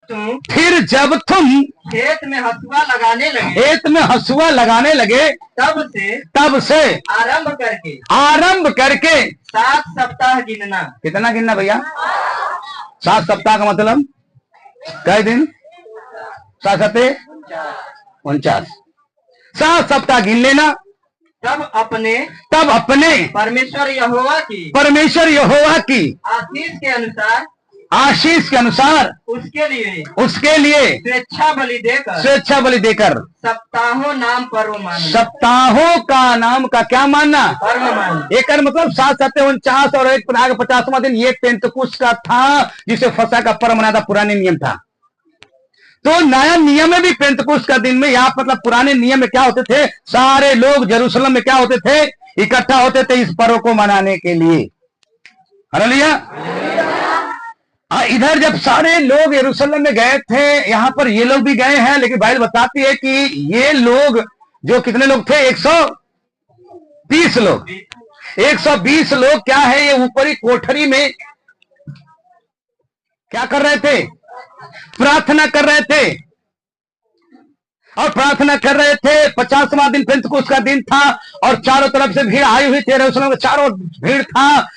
फिर जब तुम खेत में हसुआ लगाने लगे, खेत में हसुआ लगाने लगे, तब से आरंभ करके 7 सप्ताह गिनना। कितना गिनना भैया? 7 सप्ताह का मतलब कई दिन? 7 सत्ते 49। 7 सप्ताह गिन लेना। तब अपने परमेश्वर यहोवा की आशीष के अनुसार उसके लिए स्वेच्छा बलि देकर सप्ताहों नाम पर्व मानना। सप्ताहों का नाम का क्या मानना? पर्व मानना। एक मतलब 7 सत्ते 49 और एक 50वां दिन ये पेंतकुस्त का था, जिसे फसह का पर्व मनाता। पुराने नियम था। तो नया नियम में भी पेंतकुस्त का दिन में, यहाँ मतलब पुराने नियम में क्या होते थे? सारे लोग यरूशलेम में क्या होते थे? इकट्ठा होते थे इस पर्व को मनाने के लिए। हालेलुया। इधर जब सारे लोग यरूशलेम में गए थे, यहाँ पर ये लोग भी गए हैं, लेकिन बाइबल बताती है कि ये लोग जो कितने लोग थे? 120 लोग। 120 लोग क्या है? ये ऊपरी कोठरी में क्या कर रहे थे? प्रार्थना कर रहे थे। और प्रार्थना कर रहे थे। 50वां दिन पेंतकुस्त का दिन था और चारों तरफ से भीड़ आई हुई थी। यरूशलेम में चारों भीड़ था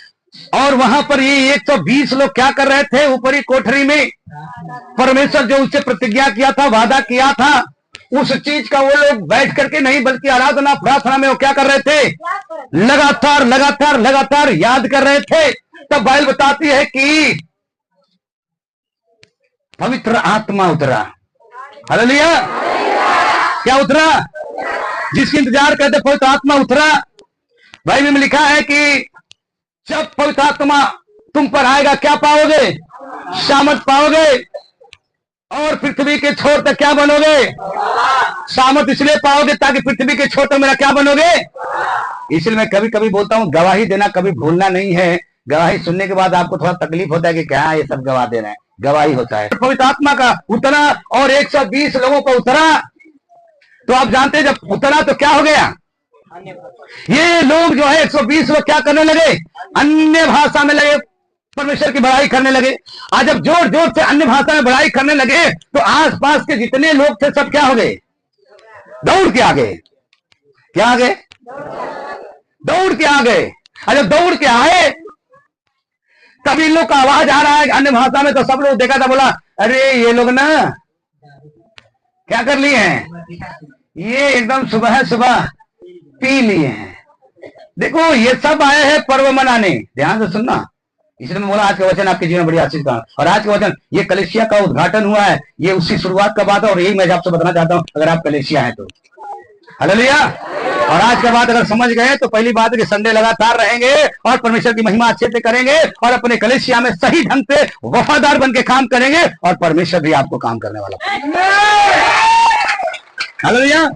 और वहां पर ये 120 लोग क्या कर रहे थे? ऊपरी कोठरी में परमेश्वर जो उससे प्रतिज्ञा किया था, वादा किया था, उस चीज का वो लोग बैठ करके नहीं बल्कि आराधना प्रार्थना में वो क्या कर रहे थे? लगातार लगातार लगातार याद कर रहे थे। तब बाइबल बताती है कि पवित्र आत्मा उतरा। हालेलुया। क्या उतरा? जिसकी इंतजार करते पवित्र आत्मा उतरा। बाइबल में लिखा है कि जब पवित्र आत्मा तुम पर आएगा क्या पाओगे? सामर्थ पाओगे और पृथ्वी के छोर तक क्या बनोगे? सामर्थ इसलिए पाओगे ताकि पृथ्वी के छोर तक मेरा क्या बनोगे? इसलिए मैं कभी कभी बोलता हूं गवाही देना कभी भूलना नहीं है। गवाही सुनने के बाद आपको थोड़ा तकलीफ होता है कि क्या ये सब गवाह दे रहे हैं, गवाही होता है। पवित्र आत्मा का उतरा और 120 लोगों पर उतरा। तो आप जानते हैं जब उतरा तो क्या हो गया? ये लोग जो है 120 लोग क्या करने लगे? अन्य भाषा में लगे परमेश्वर की बड़ाई करने लगे। आज जब जोर जोर से अन्य भाषा में बड़ाई करने लगे तो आसपास के जितने लोग थे सब क्या हो गए? दौड़ के आ गए। क्या आ गए? दौड़ के आ गए। और जब दौड़ के आए तब इन लोग का आवाज आ रहा है अन्य भाषा में। तो सब लोग देखा था, बोला अरे ये लोग ना क्या कर लिए हैं? ये एकदम सुबह सुबह पी लिए हैं। देखो ये सब आए हैं पर्व मनाने। ध्यान से सुनना। इसलिए मैं बोला आज का वचन आपके जीवन में बड़ी आशीष का। और आज का वचन ये कलीसिया का उद्घाटन हुआ है, ये उसकी शुरुआत का बात है और यही मैं आपसे बताना चाहता हूं अगर आप कलीसिया हैं तो। हालेलुया। और आज का बात अगर समझ गए तो पहली बात है कि संडे लगातार रहेंगे और परमेश्वर की महिमा अच्छे से करेंगे और अपने कलीसिया में सही ढंग से वफादार बन के काम करेंगे और परमेश्वर भी आपको काम करने वाला। हालेलुया।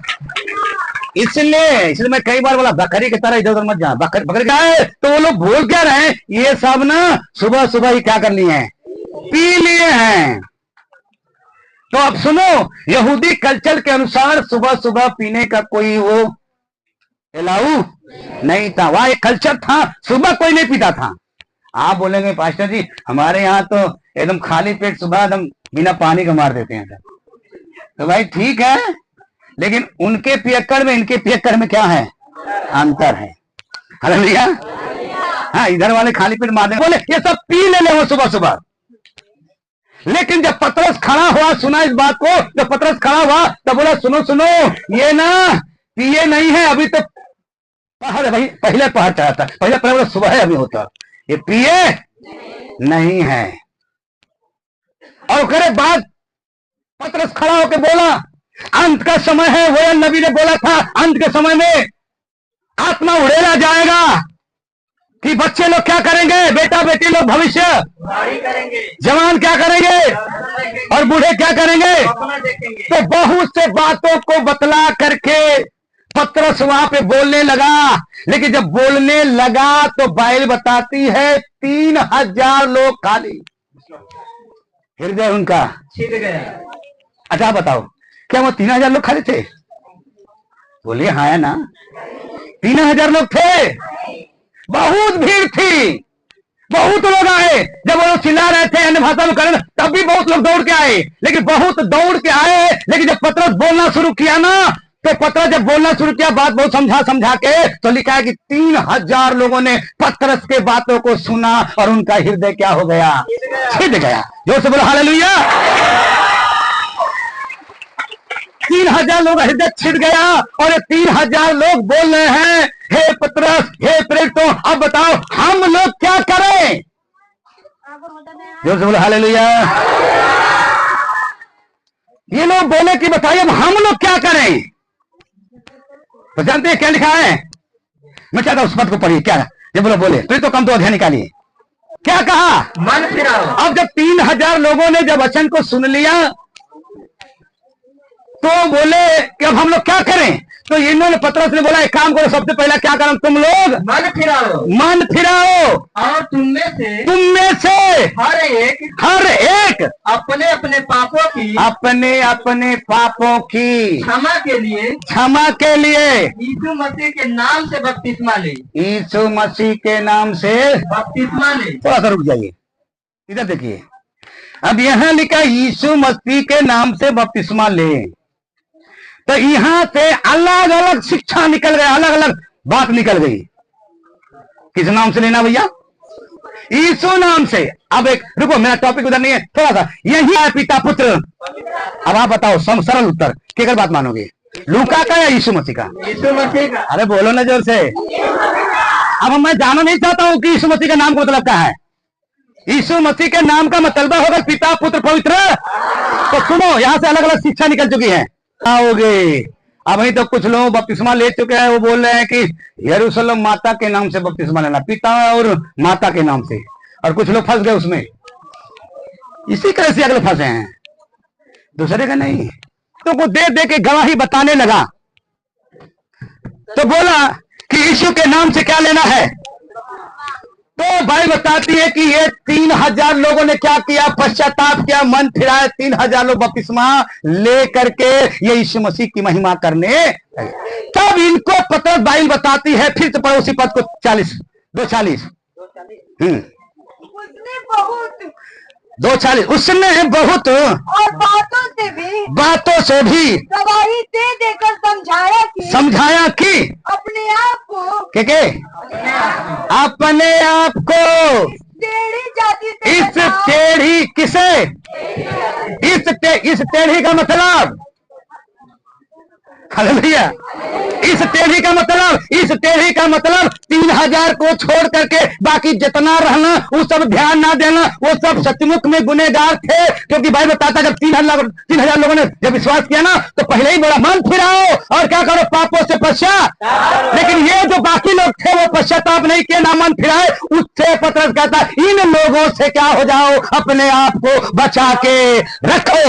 इसलिए मैं कई बार बोला बकरी की तरह इधर उधर मत जाना। बकरी क्या है? तो वो लोग बोल क्या रहे हैं? ये सब ना सुबह सुबह ही क्या कर लिए हैं? पी लिए हैं। तो अब सुनो, यहूदी कल्चर के अनुसार सुबह सुबह पीने का कोई वो अलाउ नहीं था। वहां एक कल्चर था, सुबह कोई नहीं पीता था। आप बोलेंगे पास्टर जी हमारे यहाँ तो एकदम खाली पेट सुबह एकदम बिना पानी का मार देते हैं। तो भाई ठीक है, लेकिन उनके पियक्कड़ में इनके पियक्कड़ में क्या है? अंतर है। हालेलुया। हाँ, इधर वाले खाली पेट मार देंगे, बोले ये सब पी ले वो सुबह सुबह। लेकिन जब पतरस खड़ा हुआ, सुना इस बात को, जब पतरस खड़ा हुआ तब बोला सुनो सुनो, ये ना पिए नहीं है, अभी तो पहर है भाई, पहले पहर चढ़ा था, पहले पहले सुबह है अभी होता, ये पिए नहीं है। और उसके बाद पतरस खड़ा होकर बोला अंत का समय है। वो नबी ने बोला था अंत के समय में आत्मा उड़ेला जाएगा कि बच्चे लोग क्या करेंगे? बेटा बेटी लोग भविष्य करेंगे, जवान क्या करेंगे और बूढ़े क्या करेंगे? तो बहुत से बातों को बतला करके पतरस वहां पे बोलने लगा। लेकिन जब बोलने लगा तो बाइबल बताती है 3000 लोग खाली, हृदय उनका छिद गया। अच्छा बताओ क्या वो 3000 लोग खाली थे? बोलिए हाँ है ना। 3000 लोग थे। बहुत भीड़ थी, बहुत लोग आए, जब वो लोग चिल्ला रहे थे अन्य भाषा में करें तब भी बहुत लोग दौड़ के आए, लेकिन बहुत दौड़ के आए, लेकिन जब पतरस बोलना शुरू किया ना, तो पतरस जब बोलना शुरू किया, बात बहुत समझा समझा के, तो लिखा है कि 3000 लोगों ने पतरस के बातों को सुना और उनका हृदय क्या हो गया, छिद गया। जोर से बोलो हालेलुया। 3000 लोग हृदय छिद गया और ये 3000 लोग बोल रहे हैं, हे पतरस, हे प्रेरितों, अब बताओ हम लोग क्या करें। जोर से बोलो हालेलुया। ये लोग बोले कि बताइए अब हम लोग क्या करें। तो जानते हैं क्या लिखा है, मैं चाहता हूं उस पद को पढ़िए, क्या ये बोले प्रेरितों कम तो अध्याय निकालिए, क्या कहा, मन फिराओ। अब जब 3000 लोगों ने जब वचन को सुन लिया तो बोले कि अब हम लोग क्या करें। तो इन्होंने पतरस ने बोला एक काम करो, सबसे पहला क्या करो, तुम लोग मन फिराओ, मन फिराओ और तुम में से हर एक अपने अपने पापों की क्षमा के लिए यीशु मसीह के नाम से बपतिस्मा ले। यीशु मसीह के नाम से बपतिस्मा ले। थोड़ा सा रुक जाइए, इधर देखिए, अब यहां लिखा यीशु मसीह के नाम से बपतिस्मा ले, तो यहां से अलग अलग शिक्षा निकल गई, अलग अलग बात निकल गई। किस नाम से लेना भैया, यीशु नाम से। अब एक रुको, मेरा टॉपिक उधर नहीं है, थोड़ा सा यही है, पिता पुत्र। अब आप बताओ सरल उत्तर किसकी बात मानोगे, लूका का या यीशु मसीह का। यीशु मसीह का। अरे बोलो ना जोर से। अब मैं जानना नहीं चाहता हूं कि यीशु मसीह का नाम का मतलब क्या है। यीशु मसीह के नाम का मतलब होगा पिता पुत्र पवित्र। तो सुनो, यहां से अलग अलग शिक्षा निकल चुकी है। आओगे अभी तो कुछ लोग बपतिस्मा ले चुके हैं, वो बोल रहे हैं कि यरूशलेम माता के नाम से बपतिस्मा लेना, पिता और माता के नाम से, और कुछ लोग फंस गए उसमें, इसी तरह से अगले फंसे हैं, दूसरे का नहीं। तो को दे दे के गवाही बताने लगा, तो बोला कि यीशु के नाम से क्या लेना है। तो भाई बताती है कि ये 3000 लोगों ने क्या किया, पश्चाताप किया, मन फिराया, 3000 लोग बपतिस्मा ले करके ये यीशु मसीह की महिमा करने। तब इनको पतरस बाइबल बताती है, फिर से पढ़ो उसी पद को 2:40 2:40 उसने बहुत और बातों से भी गवाही दे देकर समझाया कि अपने आप को अपने आप को टेढ़ी जाति से इस टेढ़ी किसे, इस टेढ़ी का मतलब, हालेलुया, इस टेढ़ी का मतलब 3000 को छोड़ करके बाकी जितना रहना वो सब ध्यान ना देना, वो सब सचमुच में गुनहगार थे। क्योंकि भाई बताता जब 3000 लोगों ने जब विश्वास किया ना, तो पहले ही बोला मन फिराओ और क्या करो, पापों से पश्चाताप। लेकिन ये जो बाकी लोग थे वो पश्चाताप नहीं किए, ना मन फिराए। उससे पतरस कहता इन लोगों से क्या हो जाओ, अपने आप को बचा के रखो।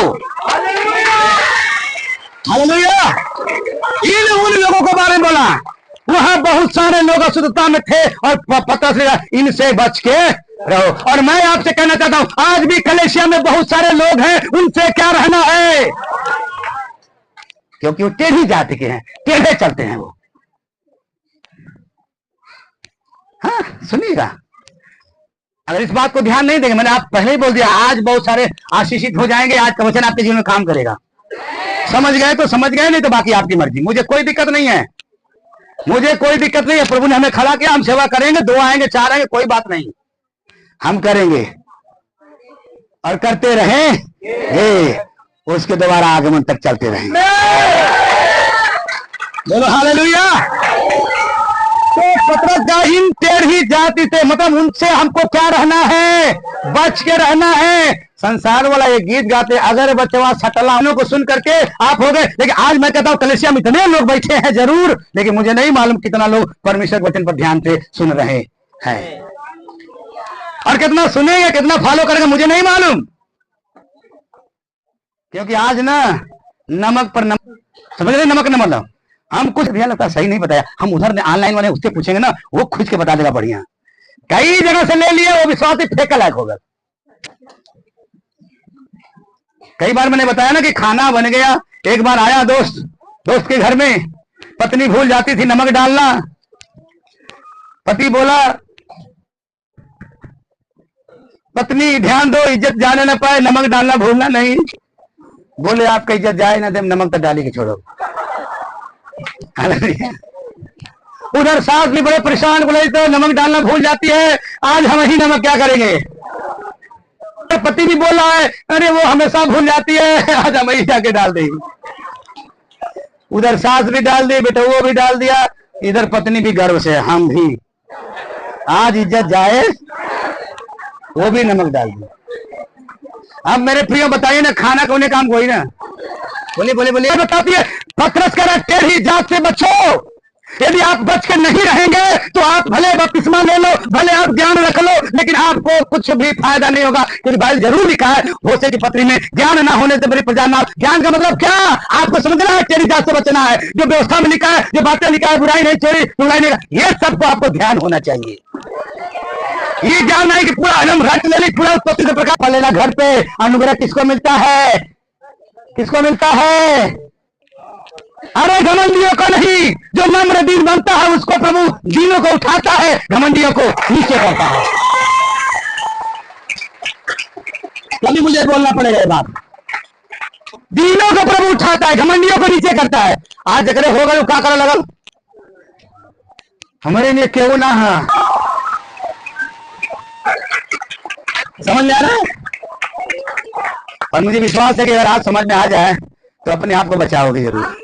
हालेलुया। इन उन लोगों के बारे में बोला, वहां बहुत सारे लोग अशुद्धता में थे और पतरस ने इनसे बच के रहो। और मैं आपसे कहना चाहता हूं, आज भी कलीसिया में बहुत सारे लोग हैं, उनसे क्या रहना है, क्योंकि वो टेढ़ी जाति के हैं, टेढ़े चलते हैं वो। हाँ सुनिएगा, अगर इस बात को ध्यान नहीं देंगे, मैंने आप पहले ही बोल दिया, आज बहुत सारे आशीषित हो जाएंगे, आज का वचन आपके जीवन में काम करेगा। समझ गए तो समझ गए, नहीं तो बाकी आपकी मर्जी, मुझे कोई दिक्कत नहीं है, मुझे कोई दिक्कत नहीं है। प्रभु ने हमें खड़ा किया, हम सेवा करेंगे, 2 आएंगे 4 आएंगे, कोई बात नहीं, हम करेंगे और करते रहें, उसके दोबारा आगमन तक चलते रहेंगे। बोलो हालेलुया। तो पतरस जाहिन टेढ़ी जाति से, मतलब उनसे हमको क्या रहना है, बच के रहना है। संसार वाला ये गीत गाते, अगर बचवा सटलानों को सुन करके आप हो गए। लेकिन आज मैं कहता हूं कलीसिया में इतने लोग बैठे हैं जरूर, लेकिन मुझे नहीं मालूम कितना लोग परमेश्वर वचन पर ध्यान से सुन रहे हैं, और कितना सुनेंगे, कितना फॉलो करेंगे, मुझे नहीं मालूम। क्योंकि आज ना नमक पर नमक, समझ रहे, नमक न मतलब हम कुछ भैया लगता सही नहीं बताया, हम उधर ऑनलाइन वाले उससे पूछेंगे ना, वो खुद के बता देगा बढ़िया। कई जगह से ले लिए, वो विश्वास ही फेंक लायक होगा। कई बार मैंने बताया ना कि खाना बन गया, एक बार आया दोस्त के घर में, पत्नी भूल जाती थी नमक डालना, पति बोला पत्नी ध्यान दो, इज्जत जाने न पाए, नमक डालना भूलना नहीं। बोले आपका इज्जत जाए ना दे, नमक तो डाली के छोड़ो। उधर सास भी बड़े परेशान, बोले तो नमक डालना भूल जाती है, आज हम ही नमक क्या करेंगे। पति भी बोल रहा है अरे वो हमेशा भूल जाती है, आज हम ही जाके डाल देंगे। उधर सास भी डाल दी, बेटा वो भी डाल दिया, इधर पत्नी भी गर्व से हम भी, आज इज्जत जाए, वो भी नमक डाल दी। अब मेरे प्रियो बताइए ना, खाना कौन काम कोई ना, बोले बोले बोले बताती है पतरस कह टेढ़ी जात से बचो। यदि आप बच के नहीं रहेंगे तो आप भले बपतिस्मा ले लो, भले आप ज्ञान रख लो, लेकिन आपको कुछ भी फायदा नहीं होगा। क्योंकि बाइबल जरूर लिखा है होशे की पत्री में, ज्ञान ना होने से बड़ी प्रजा नाश। ज्ञान का मतलब क्या, आपको समझना है टेढ़ी जात से बचना है। जो व्यवस्था में लिखा है, जो बातें लिखा है, बुराई नहीं, चोरी बुराई नहीं, ये सबको आपको ध्यान होना चाहिए। ये ज्ञान नहीं कि पूरा एकदम रट ले, पूरा उत्पत्ति से प्रकाश पा लेना। घर पे अनुग्रह किसको मिलता है, किसको मिलता है? अरे घमंडियों को नहीं, जो नम्र दीन बनता है उसको प्रभु दीनों को उठाता है, घमंडियों को नीचे करता है। कभी मुझे बोलना पड़ेगा ये बात, दीनों को प्रभु उठाता है, घमंडियों को नीचे करता है। आज जगह होगा क्या करो लगल, हमारे लिए क्यों ना है, समझ में आ रहा है? और मुझे विश्वास है कि अगर आज समझ में आ जाए तो अपने आप को बचाओगे जरूर,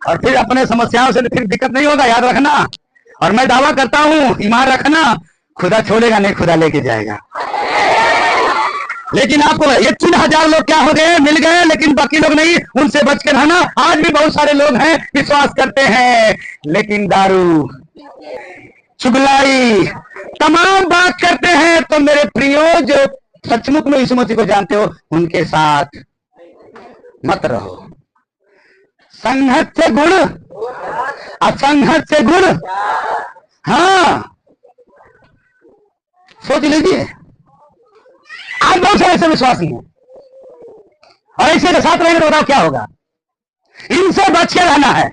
और फिर अपने समस्याओं से फिर दिक्कत नहीं होगा, याद रखना। और मैं दावा करता हूं, ईमान रखना, खुदा छोड़ेगा नहीं, खुदा लेके जाएगा। लेकिन आपको ये 3,000 लोग क्या हो गए, मिल गए, लेकिन बाकी लोग नहीं, उनसे बच के रहना। आज भी बहुत सारे लोग हैं विश्वास करते हैं, लेकिन दारू चुगलाई तमाम बात करते हैं। तो मेरे प्रियो, जो सचमुच में यीशु मसीह को जानते हो, उनके साथ मत रहो। संगत से गुण, असंगत से गुण। हाँ, सोच लीजिए, आज बहुत सारे ऐसे विश्वासी हैं, और ऐसे के साथ रहेंगे तो बताओ क्या होगा। इनसे बच के रहना है।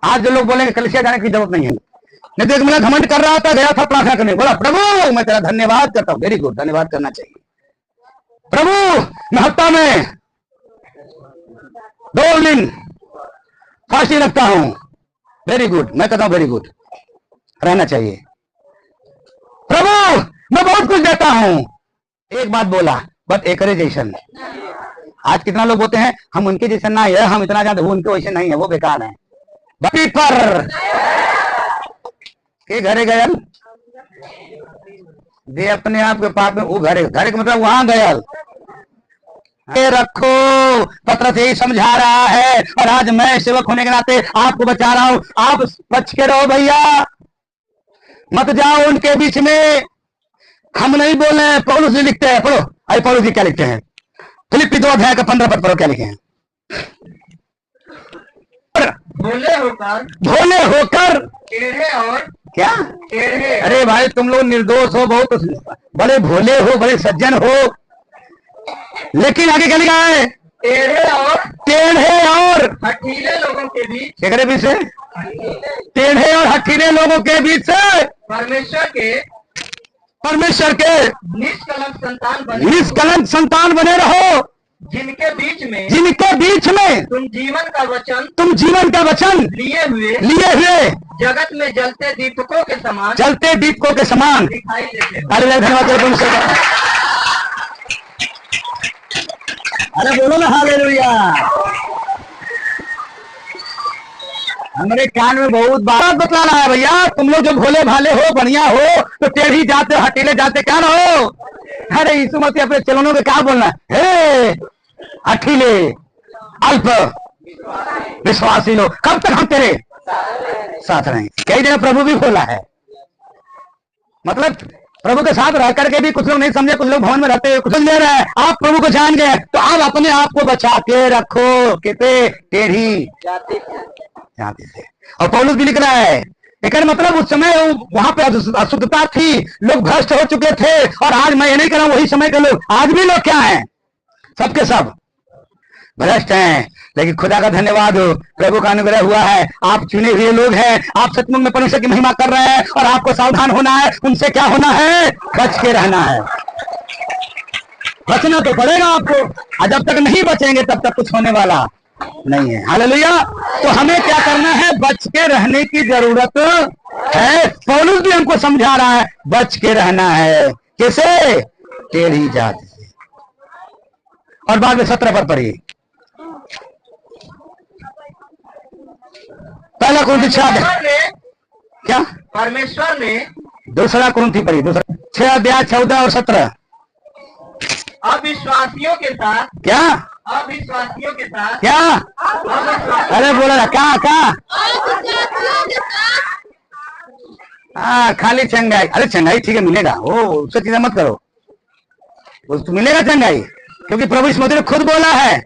आज जो लोग बोलेंगे कलीसिया जाने की जरूरत नहीं है, नहीं तो एक मेरा घमंड कर रहा था, गया था प्रार्थना करने, बोला प्रभु मैं तेरा धन्यवाद करता हूं। वेरी गुड, धन्यवाद करना चाहिए। प्रभु मैं हफ्ता में 2 दिन फास्टिंग रखता हूं, वेरी गुड, मैं कहता हूं वेरी गुड, रहना चाहिए। प्रभु मैं बहुत कुछ देता हूं, एक बात बोला, बट एकरे जैसन। आज कितना लोग बोलते हैं हम उनके जैसे ना है, हम इतना जानते, वो उनके वैसे नहीं है, वो बेकार है। बाकी पर के घरे गयल दे अपने आप के पाप में, वो घरे घरे का मतलब वहां गयल रखो। पतरस यही समझा रहा है, और आज मैं सेवक होने के नाते आपको बचा रहा हूं। आप बच के रहो भैया, मत जाओ उनके बीच में। हम नहीं बोल रहे हैं, पौलुस जी लिखते हैं, पढ़ो। अरे पौलुस जी क्या लिखते हैं, फिलिप्पी 2 अध्याय का 15 पद पढ़ो, क्या लिखे हैं? भोले होकर, भोले होकर टेढ़े और क्या टेढ़े। अरे भाई तुम लोग निर्दोष हो, बहुत बड़े भोले हो, बड़े सज्जन हो, लेकिन आगे क्या लिखा है? टेढ़े और हठीले लोगों के बीच, केकरे बीच से? टेढ़े और हठीले लोगों के बीच से परमेश्वर के निष्कलंक संतान बने रहो, जिनके बीच में तुम जीवन का वचन लिए हुए जगत में जलते दीपकों के समान दिखाई देते हैं। अरे धन्यवाद, अरे बोलो ना हालेलुया। हमारे कान में बहुत बात बतला रहा है भैया, तुम लोग जो भोले भाले हो, बढ़िया हो, तो टेढ़ी जाते हटीले जाते क्या ना हो। अरे यीशु मसीह अपने चलों में क्या बोलना है, हठीले अल्प विश्वासी लोग, कब तक हम तेरे साथ रहेंगे। कई जगह प्रभु भी बोला है, मतलब प्रभु के साथ रह करके भी कुछ लोग नहीं समझे, कुछ लोग भवन में रहते हुए कुछ ले रहे हैं। आप प्रभु को जान गए तो आप अपने आप को बचा के रखो, कितने टेढ़ी जाति से। और पौलुस भी लिख रहा है, एक मतलब उस समय वहां पे अशुद्धता थी, लोग भ्रष्ट हो चुके थे, और आज मैं ये नहीं कह रहा हूं वही समय के लोग, आज भी लोग क्या हैं, सबके सब भ्रष्ट हैं, लेकिन खुदा का धन्यवाद हो, प्रभु का अनुग्रह हुआ है, आप चुने हुए लोग हैं, आप सचमुच में परमेश्वर की महिमा कर रहे हैं और आपको सावधान होना है। उनसे क्या होना है? बच के रहना है। बचना तो पड़ेगा आपको, और जब तक नहीं बचेंगे तब तक कुछ होने वाला नहीं है। हालेलुया। तो हमें क्या करना है? बच के रहने की जरूरत है। पौलुस भी हमको समझा रहा है, बच के रहना है। कैसे? टेढ़ी जात से। और बाद में 17 पर पढ़िए, पहला कुरिन्थी 6 क्या? परमेश्वर ने दूसरा कुरिन्थी पढ़िए, दूसरा 6 अध्याय 14 और 17। अविश्वासियों के साथ क्या? अविश्वासियों के साथ क्या? अरे बोला ना, क्या? हाँ, खाली चंगाई। अरे चंगाई ठीक है, मिलेगा, वो उससे चिंता मत करो, उसको मिलेगा चंगाई, क्योंकि प्रभु इस मसीह ने खुद बोला है,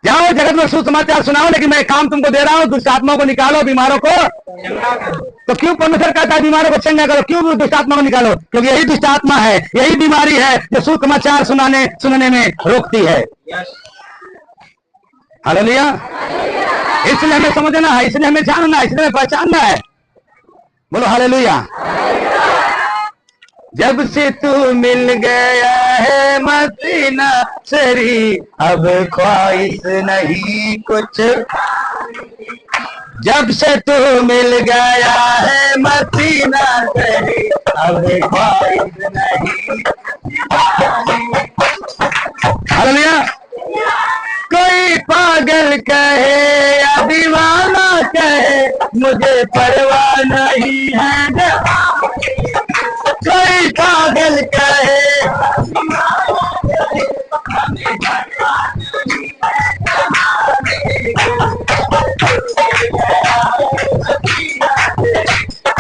जाओ जगत में सुसमाचार सुनाओ, लेकिन मैं काम तुमको दे रहा हूँ, दुष्ट आत्माओं को निकालो, बीमारों को। तो क्यों परमेश्वर कहता है बीमारों को चंगा करो? क्यों दुष्ट आत्मा को निकालो? क्योंकि यही दुष्ट आत्मा है, यही बीमारी है जो सुसमाचार सुनने में रोकती है। हालेलुया। इसलिए हमें समझना है, इसलिए हमें जानना है, इसलिए हमें पहचानना है। बोलो हालेलुया। जब से तू मिल गया है मदीना सरी, अब ख्वाहिश नहीं कुछ। जब से तू मिल गया है मदीना सरी, अब ख्वाहिश नहीं। हालेलुया। कोई पागल कहे या दीवाना कहे, मुझे परवाह नहीं है। कोई पागल कहे,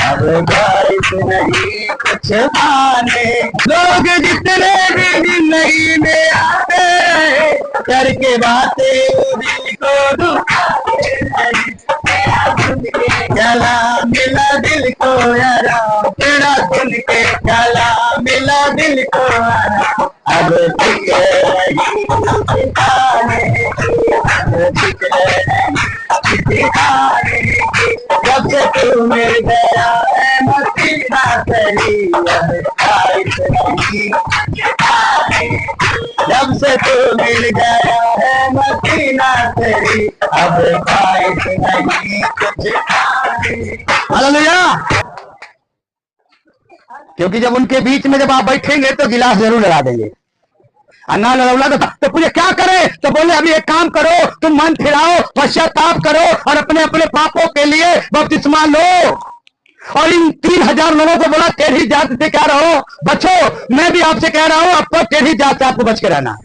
अब बारिश नहीं कुछ आने। लोग जितने भी जिंदगी में आते हैं, करके बातें दिल को दुखाते, गला मिला दिल को यारा, तेरा सुन के गला मिला दिल को यारा। अब जब से तू मिल गया है मदीना सरी, अब ख्वाहिश नहीं। जब से तू मिल गया है मदीना सरी, अब ख्वाहिश नहीं कुछ। हालेलुया। क्योंकि जब उनके बीच में जब आप बैठेंगे तो गिलास जरूर लगा देंगे, और ना लगा तो पूछे क्या करें? तो बोले अभी एक काम करो, तुम मन फिराओ, पश्चाताप करो और अपने अपने पापों के लिए बपतिस्मा लो। और इन 3000 लोगों को बोला टेढ़ी जात से कह रहा हो बचो। मैं भी आपसे कह रहा हूं, आपको टेढ़ी जात से आपको बच के रहना है।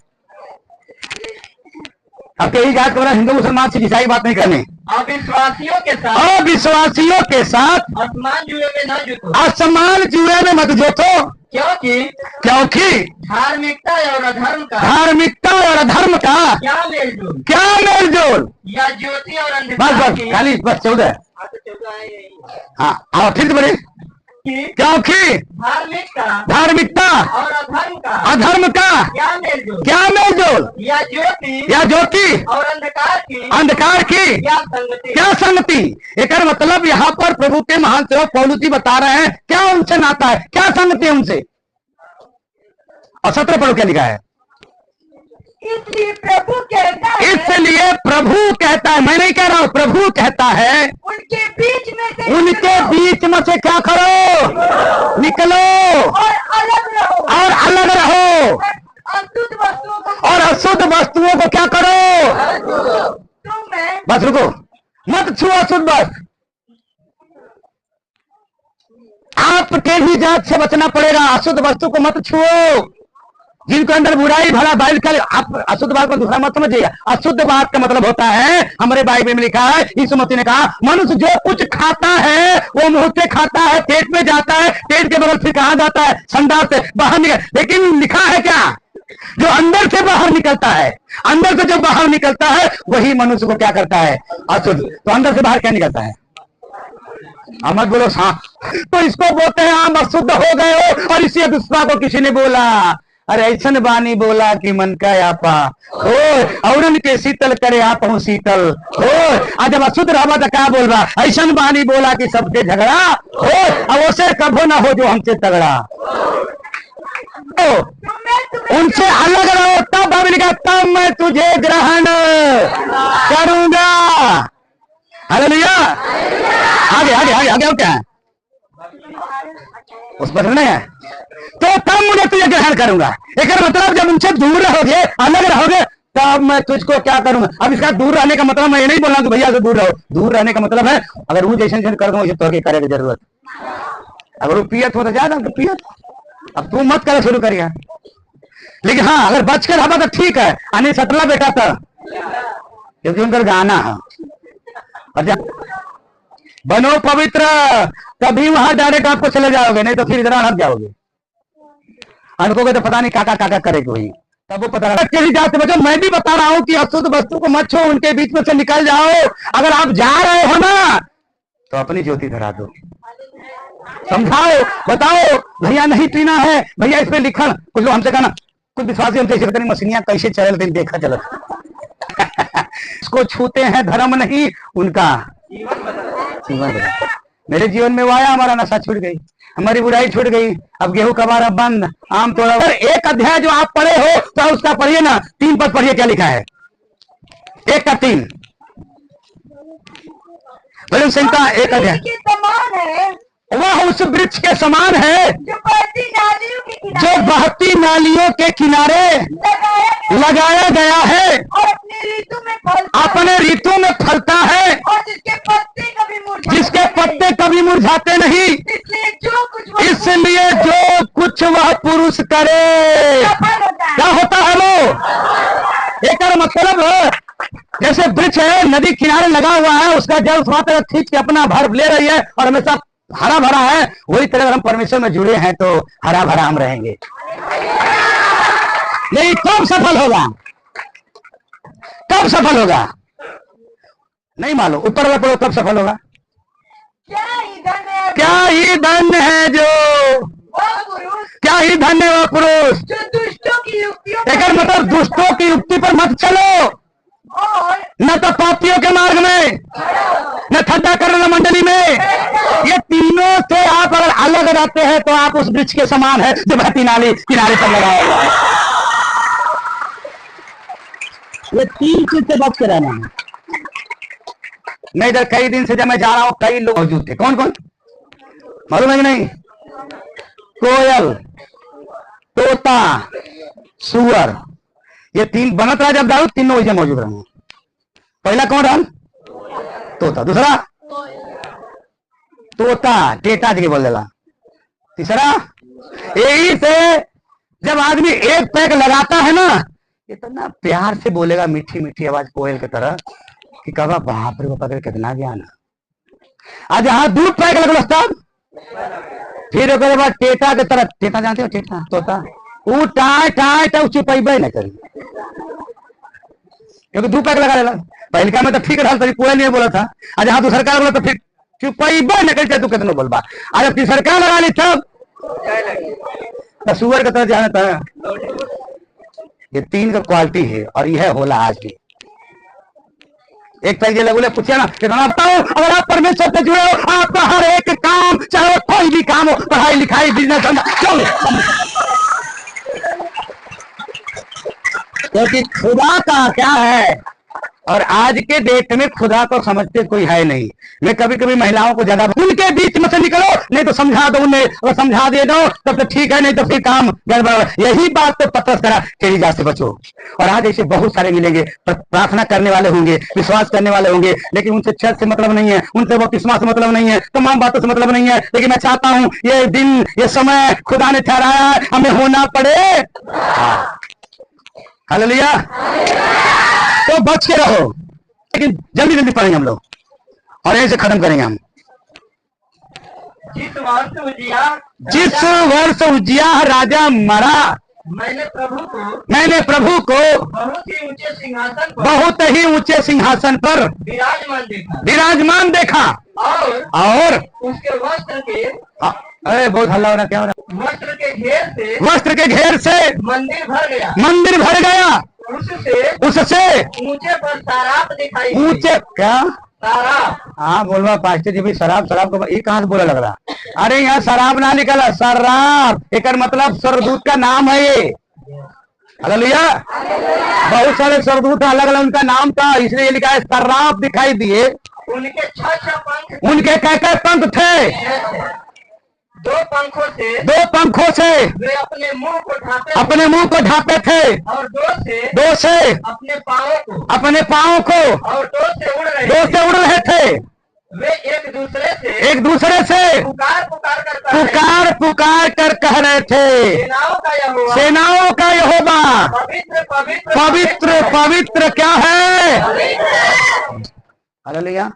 अब टेढ़ी जात को हिंदू मुसलमान से ईसाई बात नहीं करनी। अविश्वासियों के साथ आसमान जुए में न जुटो। आसमान जुए में मत जोतो। क्योंकि धार्मिकता और अधर्म का क्या मेल जोल? या ज्योति और अंधकार की। खाली बस 14। हाँ आओ फिर बड़े। क्योंकि धार्मिकता और अधर्म का क्या मेल जोल? या ज्योति और अंधकार की क्या संगति? एक मतलब यहाँ पर प्रभु के महान सेवक पौलुस जी बता रहे हैं क्या उनसे नाता है, क्या संगति है उनसे। और 17 पढ़ो क्या लिखा है? इसलिए प्रभु कहता है, मैं नहीं कह रहा हूं, प्रभु कहता है उनके बीच में से क्या करो? निकलो और अलग रहो और अशुद्ध वस्तुओं को क्या करो? बस रुको, मत छुओ अशुद्ध वस्तु। आप टेढ़ी जात से बचना पड़ेगा, अशुद्ध वस्तु को मत छुओ। जिनके अंदर बुराई भला बाइल कर, आप अशुद्ध बात को दूसरा मत समझिएगा। अशुद्ध बात का मतलब होता है, हमारे बाइबल में लिखा है, यीशु मसीह ने कहा मनुष्य जो कुछ खाता है वो मुंह से खाता है, पेट में जाता है, पेट के बगल फिर कहां जाता है? संडास से बाहर निकल। लेकिन लिखा है क्या? जो अंदर से बाहर निकलता है, अंदर से जो बाहर निकलता है वही मनुष्य को क्या करता है? अशुद्ध। तो अंदर से बाहर क्या निकलता है? मत बोलो हाँ। तो इसको बोलते हैं हम अशुद्ध हो गए हो, और इसी अविश्वास को किसी ने बोला अरे ऐसन बानी बोला कि मन का आपा हो औरन के शीतल करे आप हूँ शीतल हो। आज जब अशुद्ध रहा तो क्या बोलबा, ऐसन बानी बोला कि सबके झगड़ा हो, अब उसे कभो ना हो जो हमसे तगड़ा। उनसे अलग रहो तब बाइबल लिखा तब मैं तुझे ग्रहण करूंगा। हालेलुया। आगे आगे आगे आगे क्या है उस पर नहीं है तो तब मुझे तुझे ग्रहण करूंगा। एक मतलब जब उनसे दूर रहोगे अलग रहोगे तब मैं तुझको क्या करूंगा। अब इसका दूर रहने का मतलब मैं ये नहीं बोल रहा कि भैया से दूर रहो। दूर रहने का मतलब है अगर वो जैसे कर दूं तो करे की जरूरत। अगर वो पियत हो तो ज्यादा तो पियत, अब तू मत करे शुरू करिए। लेकिन हाँ अगर बच कर रहा तो ठीक है। अनिल सतला बेटा था क्योंकि उनका गाना है। बनो पवित्र तभी वहां डायरेक्ट आपको चले जाओगे, नहीं तो फिर इधर हट जाओगे। अनकोगे तो पता नहीं काका काका करे कोई, तब वो पता चली जाते बच्चों। मैं भी बता रहा हूं कि अशुद्ध वस्तु को मत छो, उनके बीच में से निकल जाओ। अगर आप जा रहे हो ना तो अपनी ज्योति धरा दो, समझाओ बताओ भैया नहीं पीना है, भैया इस पे लिखा। कुछ लोग हमसे कहना कुछ विश्वासी हमसे मशीनियां कैसे चल देखा चल इसको छूते हैं धर्म नहीं उनका जीवन। मेरे जीवन में वो आया, हमारा नशा छूट गई, हमारी बुराई छूट गई, अब गेहूं कबारा बंद, आम तोड़ा। एक अध्याय जो आप पढ़े हो तो उसका पढ़िए ना, 3 पद पढ़िए क्या लिखा है। 1 का 3 भजन संहिता 1 अध्याय। वह उस वृक्ष के समान है जो बहती नालियों के किनारे लगाया गया है और अपने ऋतु में फलता है और जिसके पत्ते कभी मुरझाते नहीं। इसलिए जो कुछ वह पुरुष करे क्या होता है वो। एक मतलब जैसे वृक्ष है नदी किनारे लगा हुआ है, उसका जल स्वास्थ्य खींच के अपना भर ले रही है और हमेशा हरा भरा है। वही तरह अगर हम परमेश्वर में जुड़े हैं तो हरा भरा हम रहेंगे। नहीं कब सफल होगा, कब सफल होगा नहीं मालूम। ऊपर वाला पढ़ो कब सफल होगा। क्या ही धन्य है जो क्या ही धन्य वो पुरुष जो दुष्टों की युक्तियों एक मतलब दुष्टों की युक्ति पर मत चलो, और न तो पापियों के मार्ग में, न ठंडा करना मंडली में। ये तीनों से आप अगर अलग रहते हैं तो आप उस वृक्ष के समान है जो बहती नाली किनारे पर लगाया हुआ है। ये 3 चीज से बच के रहना है। नहीं इधर कई दिन से जब मैं जा रहा हूं कई लोग मौजूद थे। कौन कौन मालूम है कि नहीं। कोयल, तोता, सुअर, ये 3 बनत रहा जब दारू तीनों वैसे मौजूद रहे। पहला कौन रहा तोता, दूसरा तोता टेटा जी बोल देला, तीसरा यही से जब आदमी एक पैक लगाता है ना इतना प्यार से बोलेगा मीठी मीठी आवाज कोयल की तरह कि कहा बाप रे बाप कितना ज्ञान है। आज यहाँ 2 पैक लगल तब फिर ओकर बाद टेटा के तरह, टेटा जानते हो टेटा तोता, वो टाय टाय तो चुपेबे न करी क्योंकि 2 पैक लगा लेला। पहले में तो ठीक रहा तभी कोयल नहीं बोला था। आज यहाँ दूसरा का बोला तो फिर चुपेबे न करी तू कितना बोलबा। आज अब तीसरा का लगा ली तब तो सुअर की तरह जानता है। ये 3 का क्वालिटी है और यह होला आज की। एक पैक जे लगोले पूछिए ना कितना बताओ। अगर आप परमेश्वर से जुड़े हो आपका हर एक काम चाहे कोई भी काम हो, पढ़ाई लिखाई बिजनेस क्योंकि खुदा का क्या है। और आज के डेट में खुदा को समझते कोई है नहीं। मैं कभी कभी महिलाओं को ज्यादा उनके बीच में से निकलो नहीं तो समझा दो उन्हें, अगर समझा दे दो तब तो ठीक है, नहीं तो फिर काम गड़बड़। यही बात तो पतरस करा तेरी जात से बचो। और आज ऐसे बहुत सारे मिलेंगे, प्रार्थना करने वाले होंगे, विश्वास करने वाले होंगे, लेकिन उनसे चर्च से मतलब नहीं है, उनसे बपतिस्मा से मतलब नहीं है, तमाम बातों से मतलब नहीं है। लेकिन मैं चाहता हूं ये दिन ये समय खुदा ने ठहराया है, हमें होना पड़े। हालेलुया। तो बच के रहो, लेकिन जल्दी जल्दी पढ़ेंगे हम लोग और यहीं से खत्म करेंगे हम। जिस वर्ष उजिया राजा मरा मैंने प्रभु को बहुत ही ऊंचे सिंहासन पर विराजमान देखा और उसके वस्त्र के अरे बहुत हल्ला हो रहा, क्या हो रहा? वस्त्र के घेर से मंदिर भर गया। मंदिर भर गया। उससे ऊंचे पर शराब दिखाई दी। ऊंचे क्या? शराब। हाँ बोलवा पास्टर जी भी शराब शराब को ये कहाँ से बोला लग रहा? अरे यहाँ शराब ना निकला, शराब एक मतलब स्वर्गदूत का नाम है ये। हालेलुया। बहुत सारे स्वर्गदूत अलग अलग उनका नाम था, इसलिए लिखा है शराब दिखाई दिए। उनके 6 पंख। उनके क्या पंख थे? 2 पंखों से वे अपने मुंह को ढांपे थे और 2 से अपने पाँव को और 2 से उड़ रहे थे। वे एक दूसरे से पुकार कर कह रहे थे, सेनाओं का यहोवा पवित्र क्या है? हालेलुया।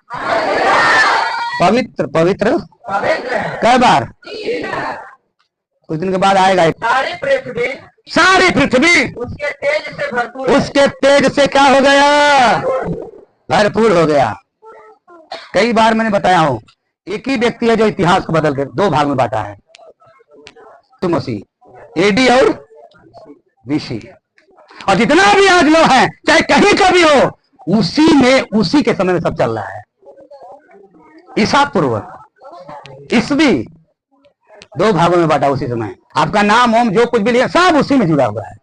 पवित्र कई बार? कुछ दिन के बाद आएगा। सारी पृथ्वी उसके तेज से क्या हो गया? भरपूर हो गया। कई बार मैंने बताया हूं, एक ही व्यक्ति है जो इतिहास को बदल कर 2 भाग में बांटा है, तो मसीह, एडी और बीसी। और जितना भी आज लोग हैं, चाहे कहीं का भी हो, उसी के समय में सब चल रहा है। ईसा पूर्व ईसवी 2 भागों में बांटा उसी समय। आपका नाम ओम जो कुछ भी लिया सब उसी में जुड़ा हुआ है।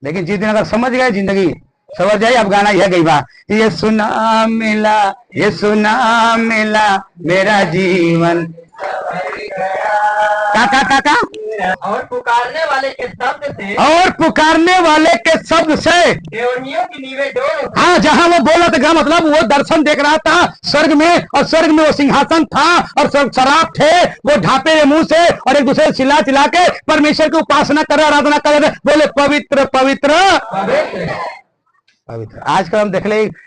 लेकिन जिस दिन अगर समझ गए जिंदगी समझ जाए। अब गाना यह गई बा, ये सुना मिला मेरा जीवन का और पुकारने वाले के शब्द से देवनियों की नींवें डोल। हाँ, जहाँ वो बोला था मतलब वो दर्शन देख रहा था स्वर्ग में, और स्वर्ग में वो सिंहासन था और शराब थे, वो ढापे मुंह से और एक दूसरे चिल्ला चिल्ला के परमेश्वर की उपासना कर रहे, आराधना कर रहे, बोले पवित्र पवित्र पवित्र। आजकल हम देख ले